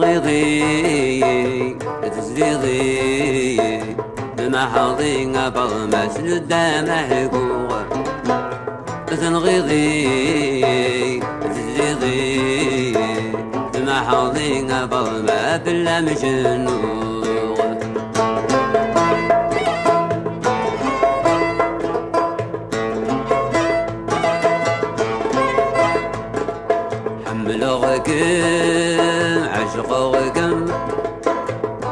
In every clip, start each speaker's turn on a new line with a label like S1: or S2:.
S1: تنغيضي تزريضي بمحاضي قبل ما سلدا محقوق تنغيضي تزريضي بمحاضي قبل ما بلا مجنوق حملوغكم عشقوغكم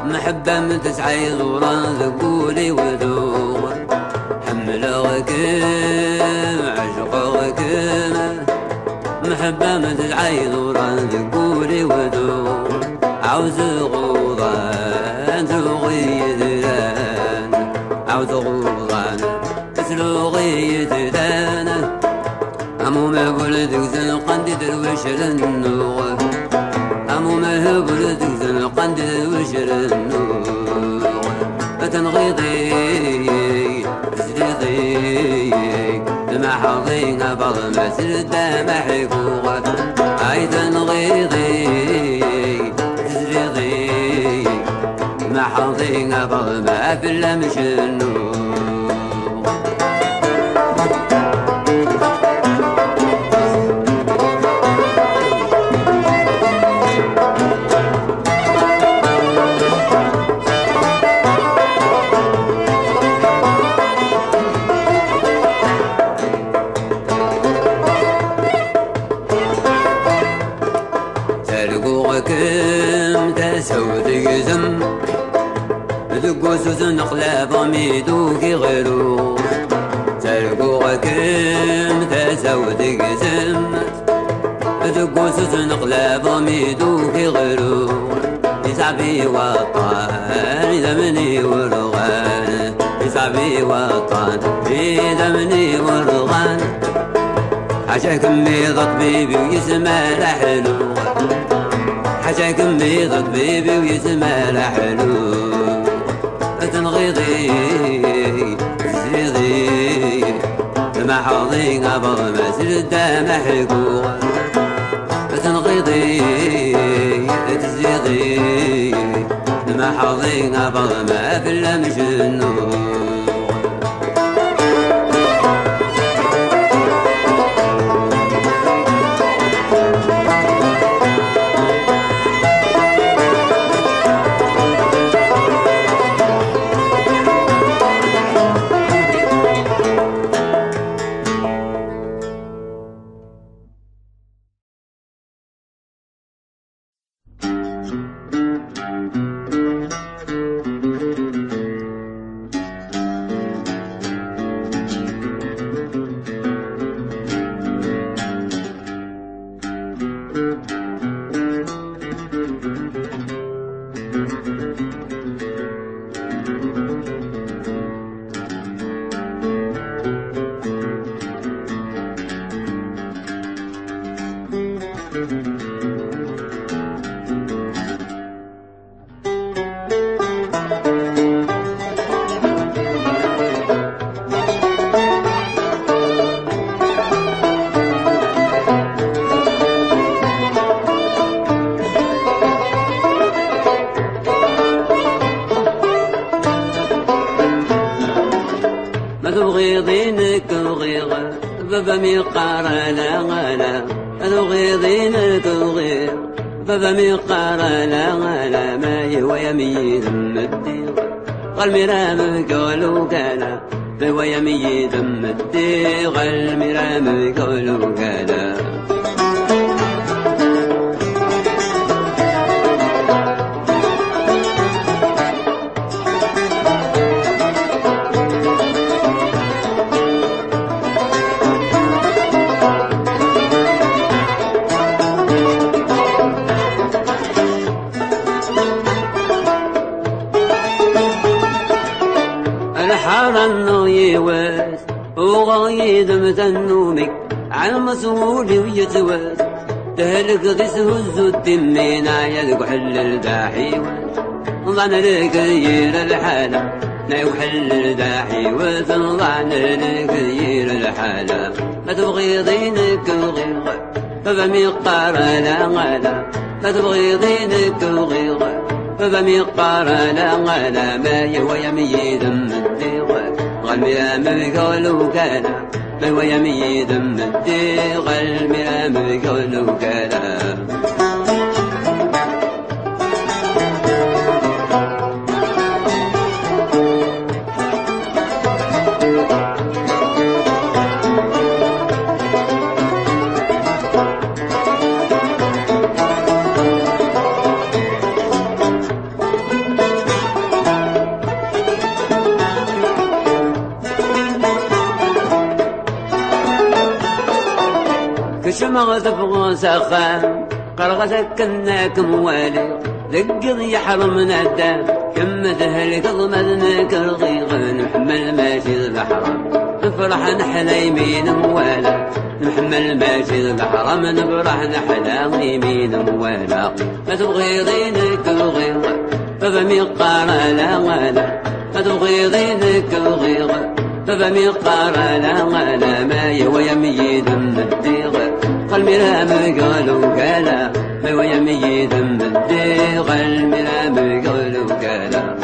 S1: محبة من تسعي ظوران ذقولي وذوق حملوغكم عشقوغكم محبة من تسعي ظوران ذقولي وذوق عاوز غوضان ذوقي ذلان عاوز غوضان تسلوغي ذلان أمو ما بولدك زنقندي درويش للنوغ أمو ما بولدك زنقندي درويش للنوغ تنغيضي تزريضي المحاضي قبل ما سلدا محقوق أي تنغيضي تزريضي المحاضي قبل ما بلا مجنوق كم تسود يزم ذقوس نقلب ميدوكي غيرو تلقوا كم تسود يزم ذقوس نقلب ميدوكي غيرو يسعبي وطان دمني ورغان يسعبي وطان دمني ورغان عشاكم ميض طبيبي ويسمى لحلو حشاكم بيض طبيبي ويسمى لحلو تنغيضي تزريضي المحاضي قبل ما سلدا محقوق تنغيضي تزريضي المحاضي قبل ما بلا مجنوق تبغيضينك وغيغ بابا ميقارا لا غلا تبغيضينك وغيغ بابا ميقارا لا غلا ما يهوى يميد مدير غالميرام قولو كالا هو يميد مدير غالميرام قولو كالا الحرن يواس وغايد متنو يبكي على مسؤولي ويتوز تهلك ذي سهز التمين عيالك وحل الداحي ظن لك يير الحالة لا يحل الداحي وظن لك يير الحالة ما تبغي دينك وغير فبمقار لا غلا ما تبغي دينك وغير فبمقار لا غلا ما يهوى يميد من الديغ غالميا مبقى وكالا ما هو يميد من الديغ غالميا مبقى وكالا كشمغ تبغى سخان قرغتك كناك موالي ذقض يحرمنا الدم كم تهلك ضمدنك رغيغ نحمل ماشي الحرام نفرح نحلى يمين موالا نحمل ماشي الحرام نفرح نحلى يمين موالا ما تبغي دينك وغيغ فبمقار لا غلا ما تبغي دينك وغيغ فبمقار لا غلا ما يهوى يميد من الديغ المرام قالوا كلا ما هو يميد من الديغ المرام قالوا كلا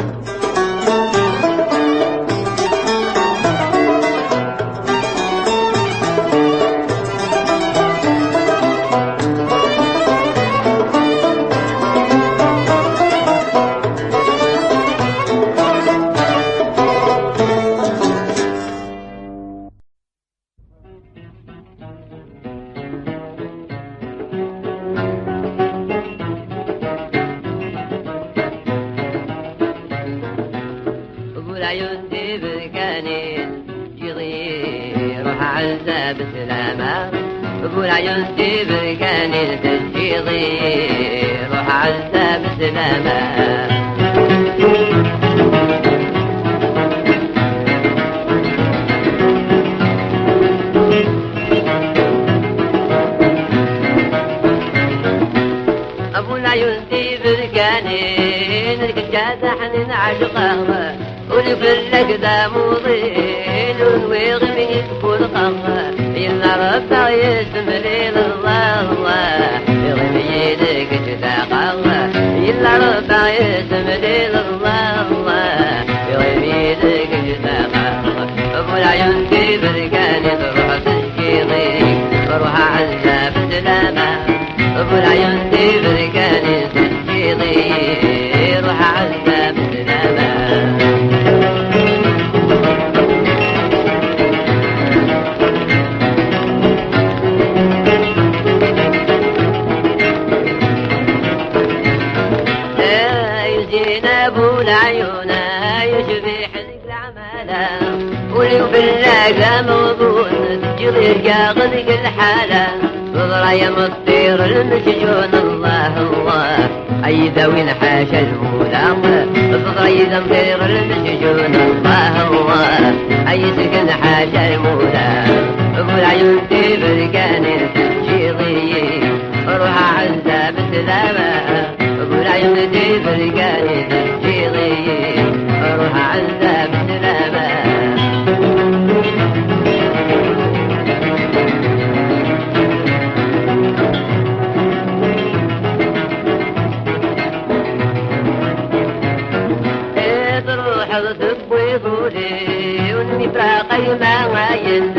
S2: يندي بالكانين تجيضي روح عزة بسلامة بولا يندي بالكانين تجيضي روح عزة بسلامة أبولا يندي بالكانين الكجاد حنين عشقه ولفلك ذا مضيل ويغمي كل قمر إلا ربع يسم ليل الله الله يغمي يدك تتاقر إلا ربع يسم ليل الله الله يغمي يدك تتاقر أبو العيون كيف كان تروح تشكيضي بروح عزة بسلامة أبو العيون كيف كان تشكيضي روح عزة بسلامة بالله موضوع تجري قاضي الحالة وضري مطير المسجون الله الله أي ذوي حاشا المولى وضري مطير المسجون الله الله أي سكن حاشا المولى أبو العيون تبر كان تجيضي روح عزة بسلامة أبو العيون تبر كان تجيضي روح عزة بسلامة فراقي ما وعين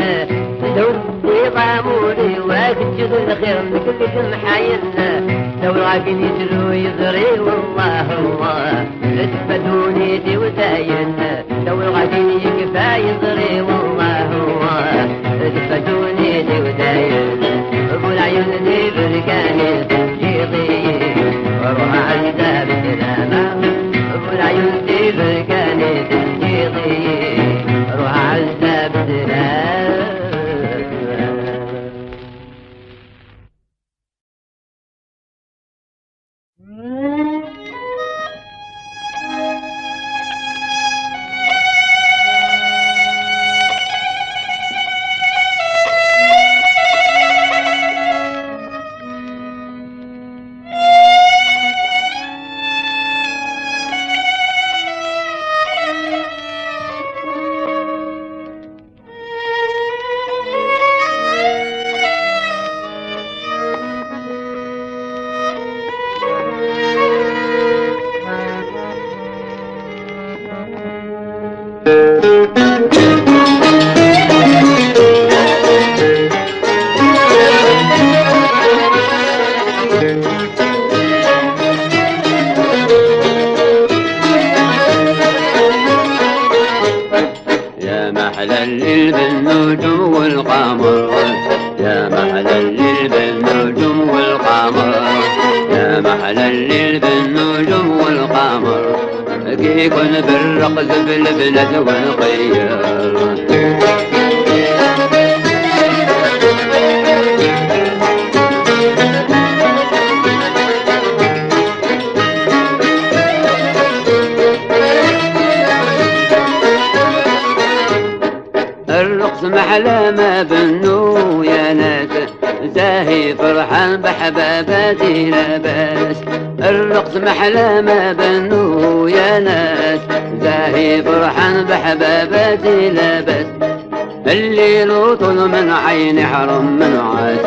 S2: دوري ضاموري واكتشف الخير كل محاين دور عاقل يجرو يزري والله الله تفدوني دي وتاين دور عاقل يكفى يزري والله الله تفدوني دي وتاين ابو العيون دي بركاني تجيضي وروح عزة بسلامة ابو العيون دي بركاني تجيضي روح عزة بسلامة
S1: محلى الليل بالنجوم والقمر، يا محلى الليل بالنجوم والقمر، كي يكون بالرقص بالبنات والخيار. الرقص محلى ما بنو يا ناس، زاهي فرحان بحباباتي لا باس. الرقص محلى ما بنو يا ناس، زاهي فرحان بحباباتي لا باس. الليل طول من عيني حرم من عاد،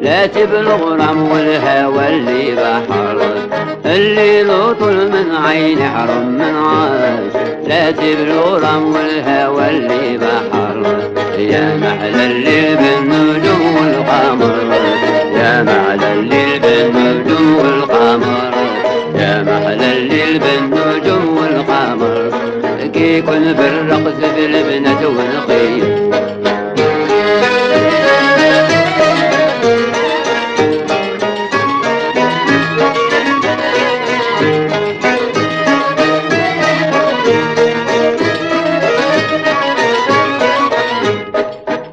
S1: لا تبلغ رم والهوى اللي بحر. الليل طول من عيني حرم من عاد، لا تبلغ رم والهوى اللي بحر. يا محلى الليل بالنجوم والقمر، يا محلى الليل بالنجوم والقمر، يا محلى الليل بالنجوم والقمر، كي يكون بالرقص بالبنات والخير.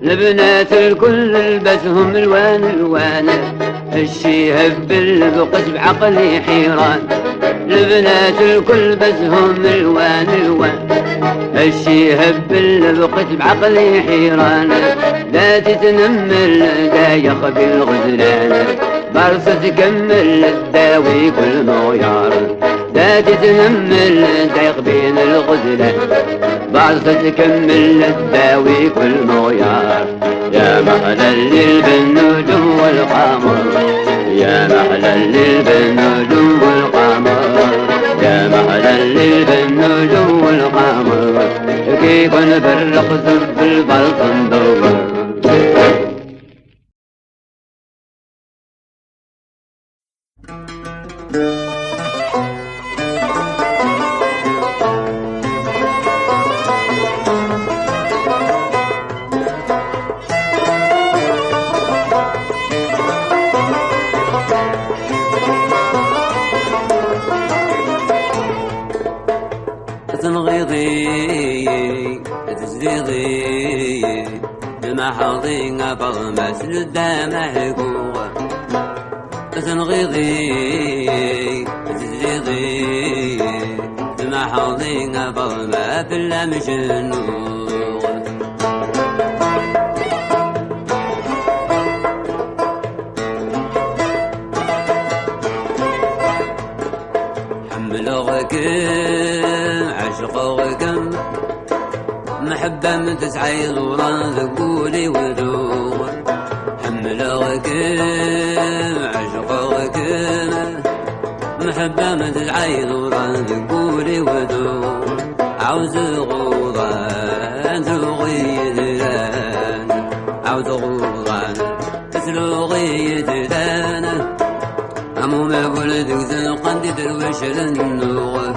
S1: البنات الكل لبسهم الوان الوان، الشي هبل بقس بعقلي حيران. البنات الكل لبسهم الوان الوان، الشي هبل بقس بعقلي حيران. لا تتنمل دايخ بالغزلان، برصة تكمل تداوي كل مغيار. لا تتنمل دايخ بين الغزلان، برصة تكمل تداوي كل مغيار. يا محلى الليل بالنجوم والقمر، يا محلى الليل بالنجوم والقمر، يا محلى الليل بالنجوم والقمر، كي يكون بالرقص بالبلط ندور. تنغيضي تزريضي المحاضي قبل ما سلدام حقوق. تنغيضي تزريضي المحاضي قبل ما بلا مجنوق. حملوك عشقوكم محبة من تسعيد وران ذقولي ودور. حملوك عشقوك محبة من تسعيد وران ذقولي ودور. عاوز غوضان تلغي دلان، عاوز غوضان تلغي دلان. أمو ما ولدك زنقان دي درويش للنور،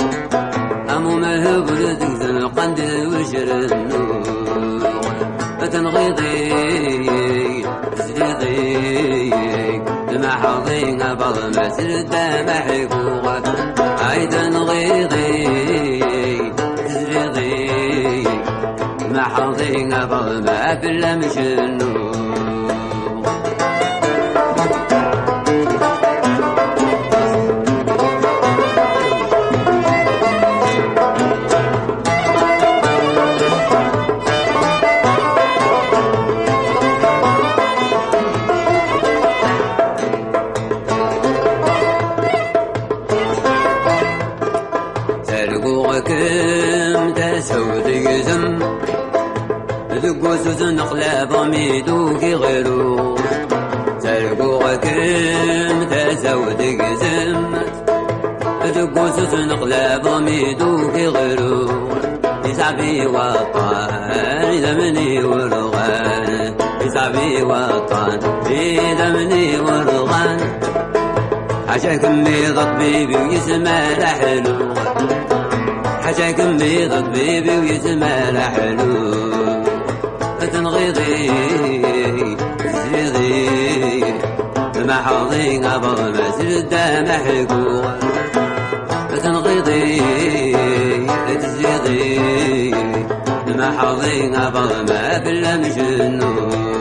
S1: أمو ما ولدك زنقان دي درويش للنور. فتنغيضي تزريضي المحاضي قبل ما سلدام حقوق. عيدا نغيضي تزريضي المحاضي قبل ما بلا مش النور. سوزن قلاب ميدوكي غيرو تلقوك تزودك زمت. دقو سوزن قلاب ميدوكي غيرو يسعبي وطان إذا مني ورغان، يسعبي وطان إذا مني ورغان. حشاكم بيض طبيبي ويسمى لحلو، حشاكم بيض طبيبي ويسمى لحلو. تنغيضي تزريضي ما حظي قبل ما تلدى محكوم تنغيضي تزيغي ما حظي قبل ما بلا مجنون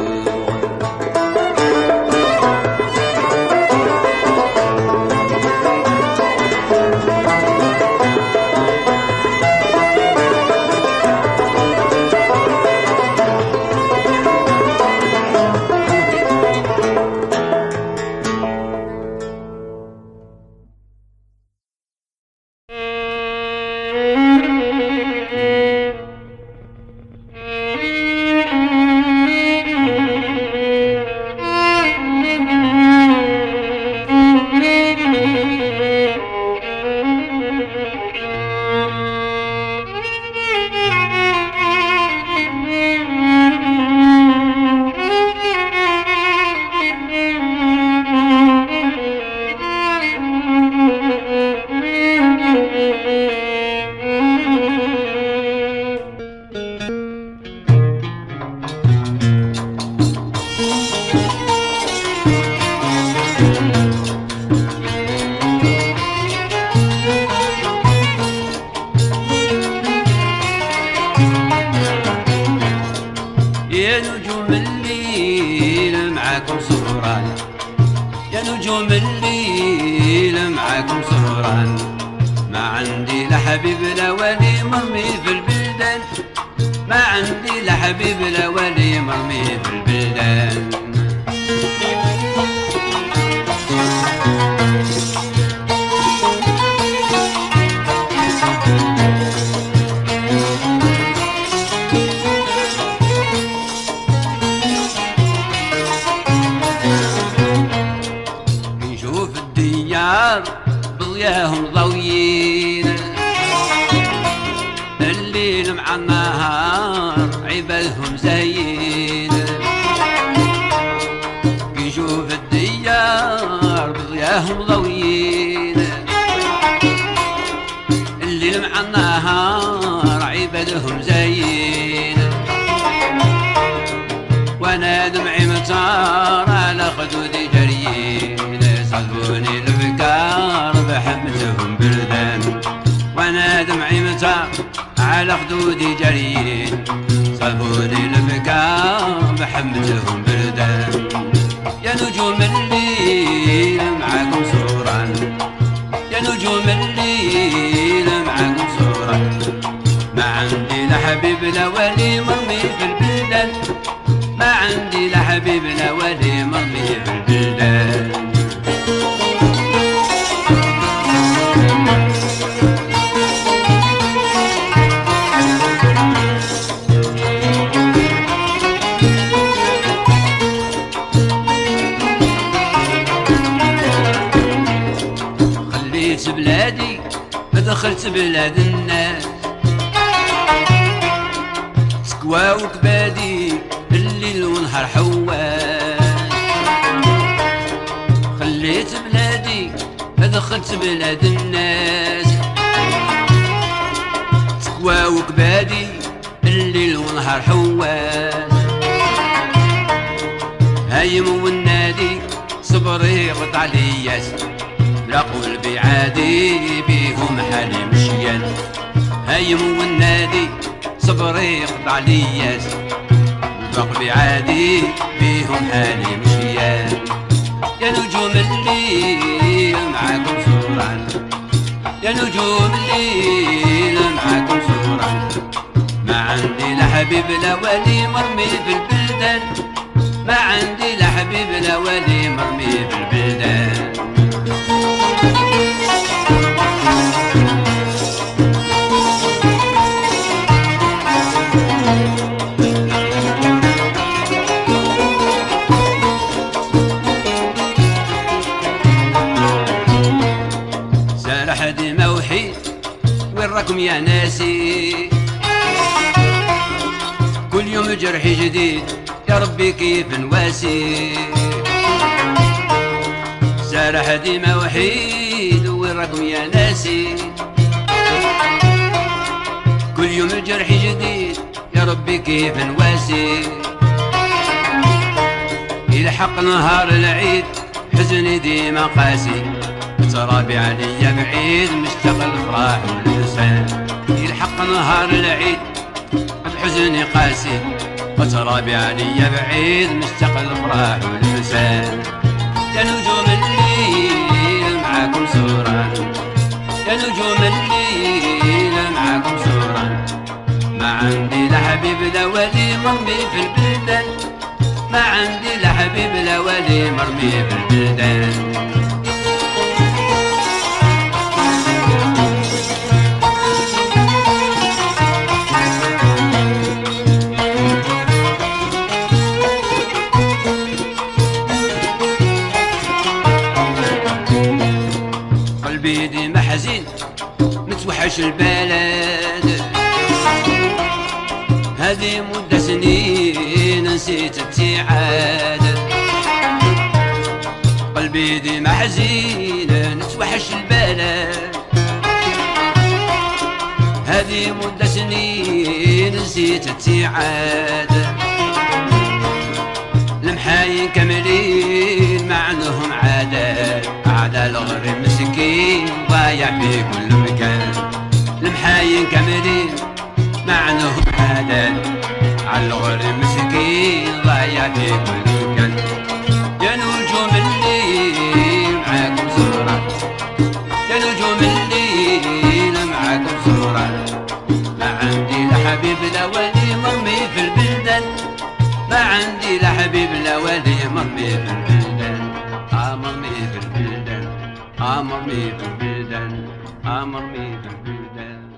S3: يا نجوم الليل معاكم سهران ما عندي لا حبيب لا ولي مرمي في البلدان ما عندي لا حبيب لا ولي مرمي في البلدان بضياهم ضويين الليل مع النهار عبادهم زين يشوف الديار بضياهم ضويين الليل مع النهار عبادهم زين وانا دمعي مطار على خدودي جريين صلبوني الافكار بحمتهم بلدان وانا دمعي مطار على خدودي جريين صلبوني الافكار بحمتهم بلدان يا نجوم الليل معاكم سهران يا نجوم الليل معاكم سهران ما عندي لا حبيب لا ولي مرمي في البلدان ما عندي لا حبيب لا ولي مرمي في البلدان خليت بلادي دخلت بلاد الناس سكوى وكبادي الليل ونهار حواس خليت بلادي دخلت بلاد الناس سكوى وكبادي الليل ونهار حواس هايم والنادي صبري قطع لياس لاقوا البعادي بيهم حالي مشيان هايم والنادي صبري قطع لياس لاقوا البعادي بيهم حالي مشيان يا نجوم الليل معاكم سهران يا نجوم الليل معاكم سهران ما عندي لا حبيب لا ولي مرمي في البلدان ما عندي لا حبيب لا ولي مرمي في البلدان سارح ديما وحيد وين راكم يا ناسي كل يوم جرحي جديد يا ربي كيف نواسي سارح ديما وحيد وين راكم يا ناسي كل يوم جرحي جديد يا ربي كيف نواسي يلحق نهار العيد حزني ديما قاسي ترابي عليا بعيد مشتاق الفرح والنسان يلحق نهار العيد بحزني قاسي وترابي عليا بعيد مشتاق الفرح والنسان يا نجوم الليل معاكم سهران يا نجوم الليل معاكم سهران ما عندي لا حبيب لا ولي مرمي في البلدان ما عندي لا حبيب لا ولي مرمي في البلدان قلبي ديما حزين متوحش البلد هذه مدة سنين نسيت ابتعاد قلبي ديما حزين نتوحش البلد هذه مدة سنين نسيت ابتعاد المحاين كاملين ما عندهم عادات عدا الغريب مسكين ضايع في كل مكان المحاين كاملين ما عندهم عادات على الغريب مسكين ضايع في كل مكان يا نجوم الليل معاكم سهران يا نجوم الليل معاكم سهران ما عندي لا حبيب لا ولي مرمي في البلدان ما عندي لا حبيب لا ولي مرمي في البلدان مرمي في البلدان مرمي في البلدان مرمي في البلدان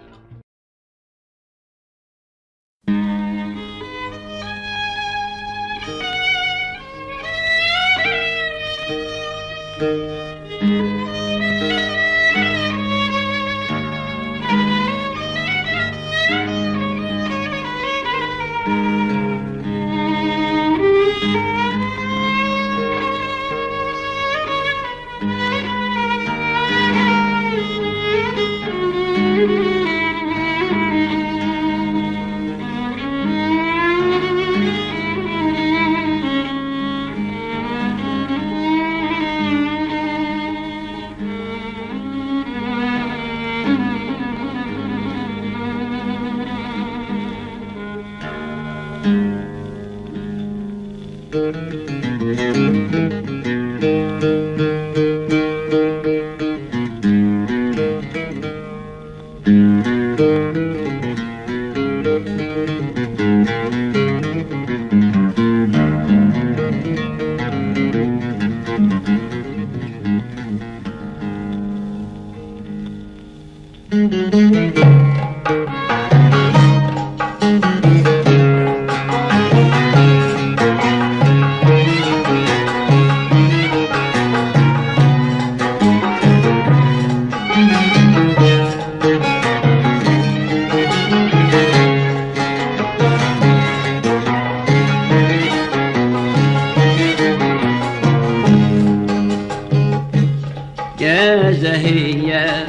S1: يا زهية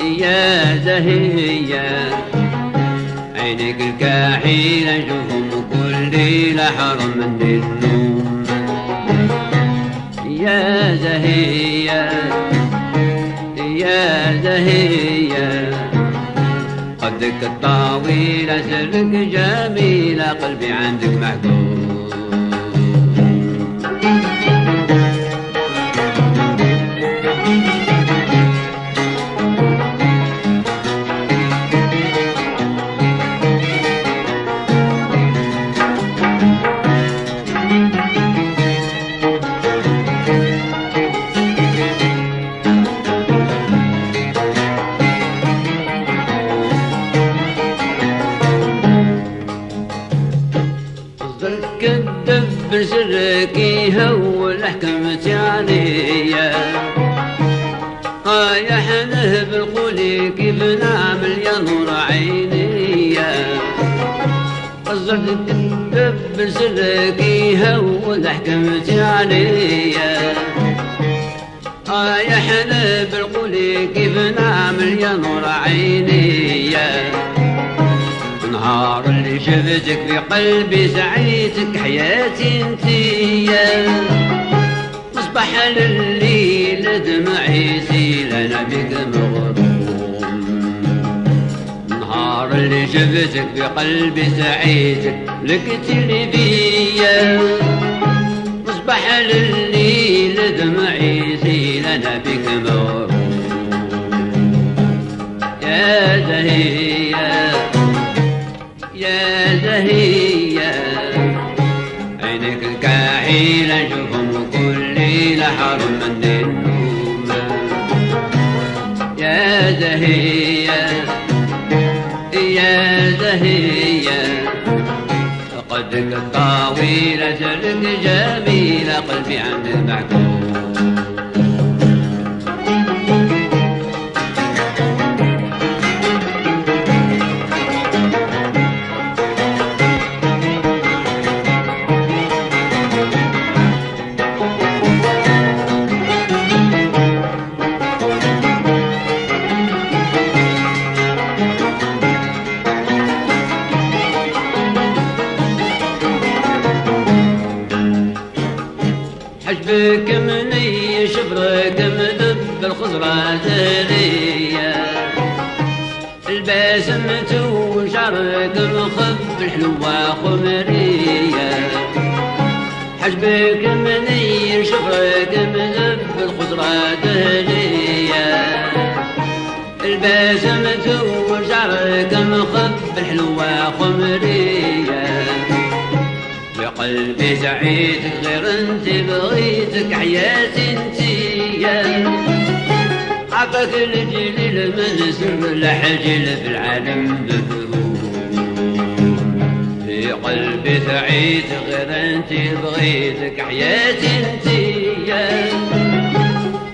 S1: يا زهية عينك الكحيلة نشوفهم كل ليلة حرم من النوم يا زهية يا زهية قدك الطويلة سرك جميلة قلبي عندك محكوم كذب سرك يهول حكمتي عليا يا حنه بالقولي كيف نعمل يا نور عيني قصرت كذب سرك يهول حكمتي عليا يا حنه بالقولي كيف نعمل يا نور عيني نهار اللي شفتك في قلبي سعيتك حياتي انتيا
S3: مصباح لليل دمعي سيل انا بك مغروم نهار اللي شفتك بقلبي سعيد لقيت اللي بيا مصباح لليل دمعي سيل انا بك مغروم يا زهية يا زهية عينك الكحيلة نشوفهم كل ليلة حرم من النوم يا زهية يا زهية قدك الطويلة سرك جميلة قلبي عندك محكوم حجبك مني شبرك مدب الخضرة زهرية البسمة وشعرك مخب الحلوة خمرية حجبك مني شبرك مدب الخضرة زهرية البسمة وشعرك مخب الحلوة خمرية قلبي سعيدك غير انت بغيتك حياتي انتيا عطاك الجليل من سر الحجل في العالم بفهوم في قلبي سعيدك غير انت بغيتك حياتي انتيا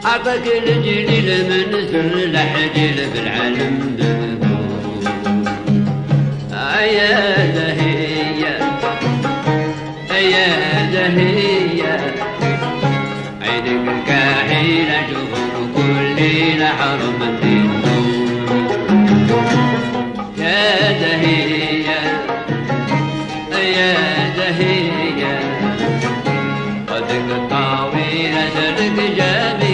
S3: عطاك الجليل من سر الحجل في العالم بفهوم يا زهية يا زهية عينك الكحيلة شوفهم كل ليلة حرم من النوم يا زهية يا زهية قدك الطويلة سرك جميل